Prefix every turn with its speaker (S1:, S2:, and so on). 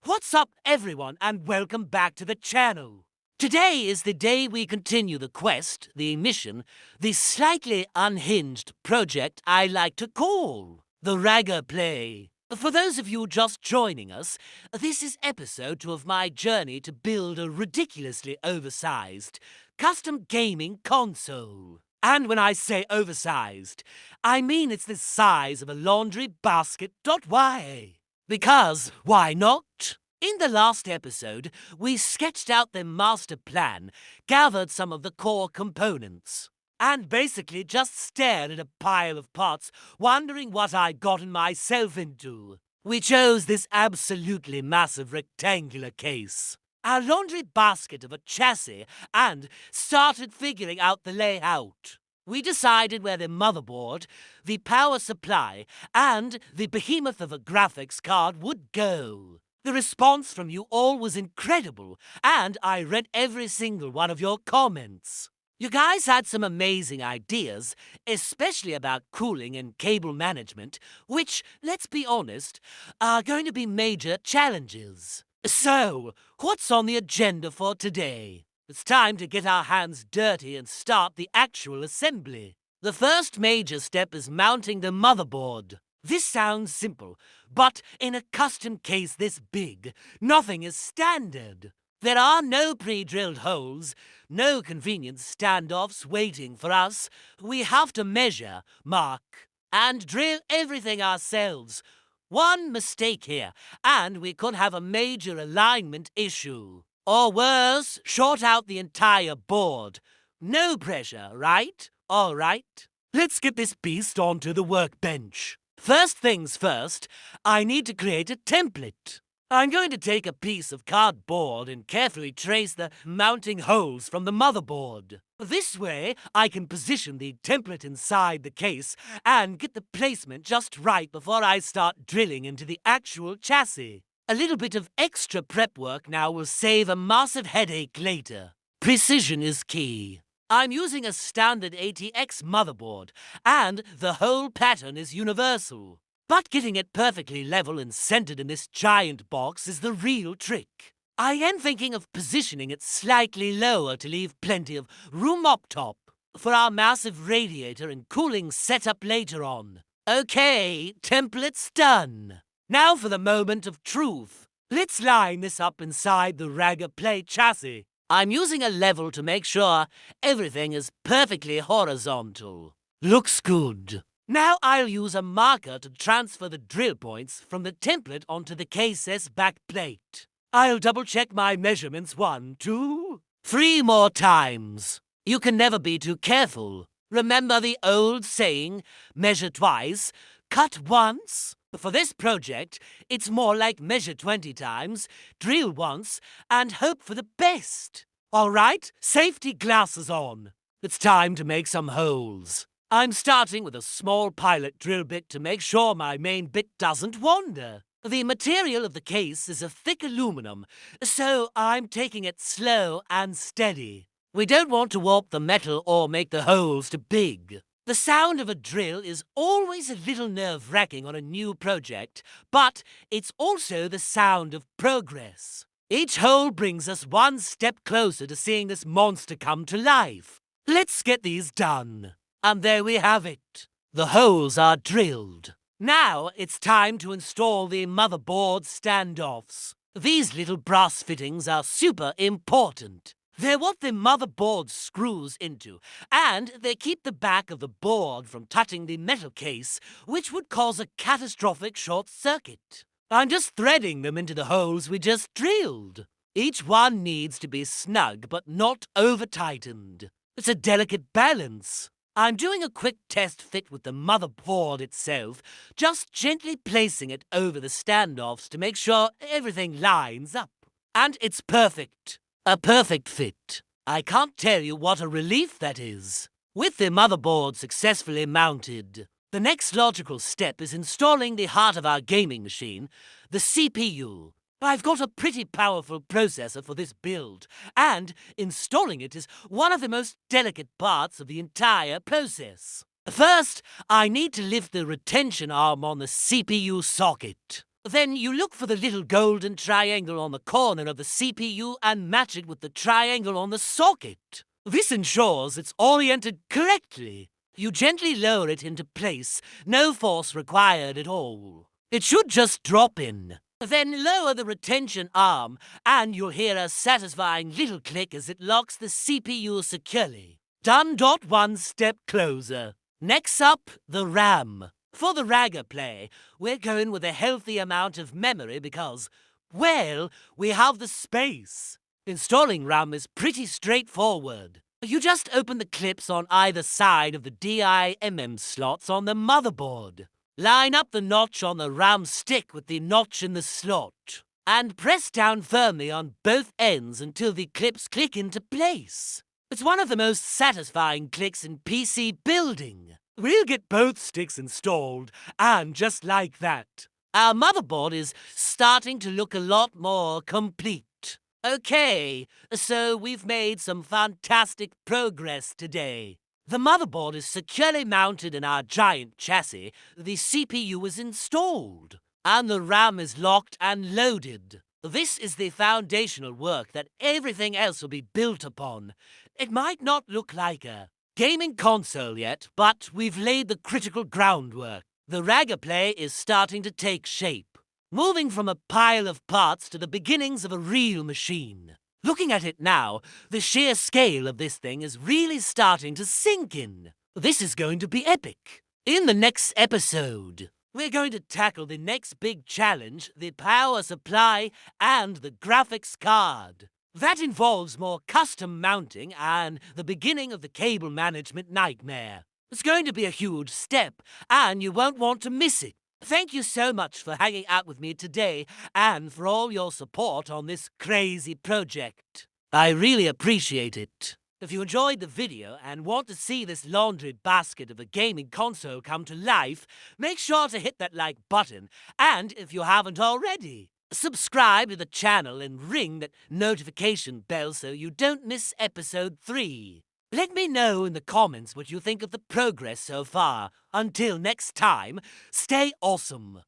S1: What's up, everyone, and welcome back to the channel. Today is the day we continue the quest, the mission, the slightly unhinged project I like to call the raggerplay. For those of you just joining us, this is episode 2 of my journey to build a ridiculously oversized custom gaming console. And when I say oversized, I mean it's the size of a laundry basket. Why? Because why not? In the last episode, we sketched out the master plan, gathered some of the core components, and basically just stared at a pile of parts, wondering what I'd gotten myself into. We chose this absolutely massive rectangular case, a laundry basket of a chassis, and started figuring out the layout. We decided where the motherboard, the power supply, and the behemoth of a graphics card would go. The response from you all was incredible, and I read every single one of your comments. You guys had some amazing ideas, especially about cooling and cable management, which, let's be honest, are going to be major challenges. So, what's on the agenda for today? It's time to get our hands dirty and start the actual assembly. The first major step is mounting the motherboard. This sounds simple, but in a custom case this big, nothing is standard. There are no pre-drilled holes, no convenient standoffs waiting for us. We have to measure, mark, and drill everything ourselves. One mistake here, and we could have a major alignment issue. Or worse, short out the entire board. No pressure, right? All right. Let's get this beast onto the workbench. First things first, I need to create a template. I'm going to take a piece of cardboard and carefully trace the mounting holes from the motherboard. This way, I can position the template inside the case and get the placement just right before I start drilling into the actual chassis. A little bit of extra prep work now will save a massive headache later. Precision is key. I'm using a standard ATX motherboard, and the whole pattern is universal. But getting it perfectly level and centered in this giant box is the real trick. I am thinking of positioning it slightly lower to leave plenty of room up top for our massive radiator and cooling setup later on. Okay, template's done. Now for the moment of truth. Let's line this up inside the raggerplay chassis. I'm using a level to make sure everything is perfectly horizontal. Looks good. Now I'll use a marker to transfer the drill points from the template onto the case's back plate. I'll double-check my measurements 1, 2, 3 more times. You can never be too careful. Remember the old saying, measure twice, cut once? For this project, it's more like measure 20 times, drill once, and hope for the best. All right, safety glasses on. It's time to make some holes. I'm starting with a small pilot drill bit to make sure my main bit doesn't wander. The material of the case is a thick aluminum, so I'm taking it slow and steady. We don't want to warp the metal or make the holes too big. The sound of a drill is always a little nerve-wracking on a new project, but it's also the sound of progress. Each hole brings us one step closer to seeing this monster come to life. Let's get these done. And there we have it. The holes are drilled. Now it's time to install the motherboard standoffs. These little brass fittings are super important. They're what the motherboard screws into, and they keep the back of the board from touching the metal case, which would cause a catastrophic short circuit. I'm just threading them into the holes we just drilled. Each one needs to be snug, but not over-tightened. It's a delicate balance. I'm doing a quick test fit with the motherboard itself, just gently placing it over the standoffs to make sure everything lines up. And it's perfect. A perfect fit. I can't tell you what a relief that is. With the motherboard successfully mounted, the next logical step is installing the heart of our gaming machine, the CPU. I've got a pretty powerful processor for this build, and installing it is one of the most delicate parts of the entire process. First, I need to lift the retention arm on the CPU socket. Then you look for the little golden triangle on the corner of the CPU and match it with the triangle on the socket. This ensures it's oriented correctly. You gently lower it into place, no force required at all. It should just drop in. Then lower the retention arm, and you'll hear a satisfying little click as it locks the CPU securely. Done. One step closer. Next up, the RAM. For the raggerplay, we're going with a healthy amount of memory because, well, we have the space. Installing RAM is pretty straightforward. You just open the clips on either side of the DIMM slots on the motherboard. Line up the notch on the RAM stick with the notch in the slot, and press down firmly on both ends until the clips click into place. It's one of the most satisfying clicks in PC building. We'll get both sticks installed, and just like that, our motherboard is starting to look a lot more complete. Okay, so we've made some fantastic progress today. The motherboard is securely mounted in our giant chassis, the CPU is installed, and the RAM is locked and loaded. This is the foundational work that everything else will be built upon. It might not look like a gaming console yet, but we've laid the critical groundwork. The raggerplay is starting to take shape, moving from a pile of parts to the beginnings of a real machine. Looking at it now, the sheer scale of this thing is really starting to sink in. This is going to be epic. In the next episode, we're going to tackle the next big challenge, the power supply and the graphics card. That involves more custom mounting and the beginning of the cable management nightmare. It's going to be a huge step, and you won't want to miss it. Thank you so much for hanging out with me today and for all your support on this crazy project. I really appreciate it. If you enjoyed the video and want to see this laundry basket of a gaming console come to life, make sure to hit that like button, and if you haven't already, subscribe to the channel and ring that notification bell so you don't miss episode 3. Let me know in the comments what you think of the progress so far. Until next time, stay awesome.